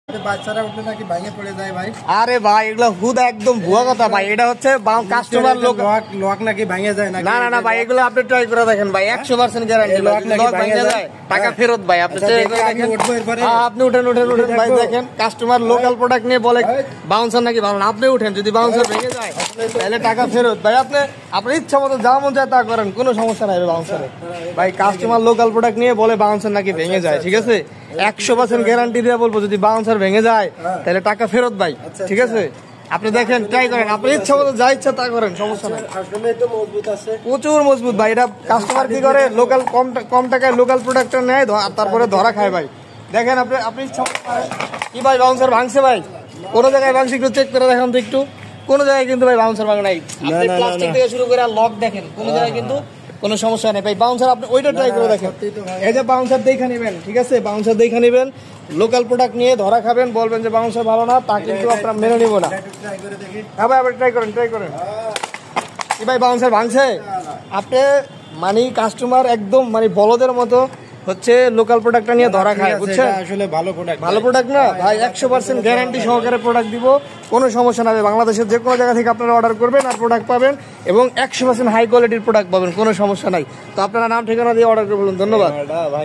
বাচ্চারা উঠলে নাকি ভাঙে পড়ে যায় ভাই। আরে ভাই এগুলো হুদা একদম ভুয়া কথা ভাই। এটা হচ্ছে কাস্টমার লক নাকি ভাঙে যায় না। না না না ভাই, এগুলো আপনি ট্রাই করে দেখেন ভাই, 100% গ্যারান্টি। লক ভাঙে যায় টাকা ফেরত ভাই। আপনি আপনি উঠেন উঠেন উঠেন ভাই, দেখেন কাস্টমার লোকাল প্রোডাক্ট নিয়ে বলে বাউন্সার নাকি ভালো না। আপনি উঠেন, যদি বাউন্সার ভেঙে যায় তাহলে টাকা ফেরত ভাই। আপনি আপনার ইচ্ছা মতো যা মন যায় তা করেন, কোনো সমস্যা নাই বাউন্সারে ভাই। কাস্টমার লোকাল প্রোডাক্ট নিয়ে বলে বাউন্সার নাকি ভেঙে যায়, ঠিক আছে? 100% গ্যারান্টি দিয়ে বলবো, যদি বাউন্সার ভেঙে যায় তাহলে টাকা ফেরত ভাই, ঠিক আছে? আপনি দেখেন, ট্রাই করেন, আপনার ইচ্ছা মতো যা ইচ্ছা তা করেন, সমস্যা নাই। প্রচুর মজবুত ভাই। এটা কাস্টমার কি করে, লোকাল কম টাকায় লোকাল প্রোডাক্টটা নেয়, তারপরে ধরা খায় ভাই। দেখেন আপনি ইচ্ছা কি ভাই, বাউন্সার ভাঙছে ভাই? কোনো জায়গায় ভাঙছে একটু চেক করে দেখেন তো একটু। কোনো জায়গায় কিন্তু ভাই বাউন্সার ভাঙে নাই। আপনি প্লাস্টিক থেকে শুরু করে লক দেখেন, কোনো জায়গায় কিন্তু কোনো সমস্যা নেই ভাই। বাউন্সার আপনি ওইটা ট্রাই করে দেখেন। এই যে বাউন্সার দেখে নেবেন, ঠিক আছে? বাউন্সার দেখে নেবেন, লোকাল প্রোডাক্ট নিয়ে ধরা খাবেন, বলবেন যে বাউন্সার ভালো না, তা কিন্তু আপনারা মেনে নিব না। হ্যাঁ ভাই, আবার ট্রাই করেন কি ভাই, বাউন্সার ভাঙছে? আপনি মানে কাস্টমার একদম মানে বলদের মতো হচ্ছে লোকাল প্রোডাক্টটা নিয়ে ধরা খায়, বুঝছেন? আসলে ভালো প্রোডাক্ট না ভাই, 100% গ্যারান্টি সহকারে প্রোডাক্ট দিব, কোনো সমস্যা না ভাই। বাংলাদেশের যে কোনো জায়গা থেকে আপনারা অর্ডার করবেন আর প্রোডাক্ট পাবেন, এবং 100% হাই কোয়ালিটির প্রোডাক্ট পাবেন, কোনো সমস্যা নাই। তো আপনারা নাম ঠিকানা দিয়ে অর্ডার করে বলুন। ধন্যবাদ ভাই।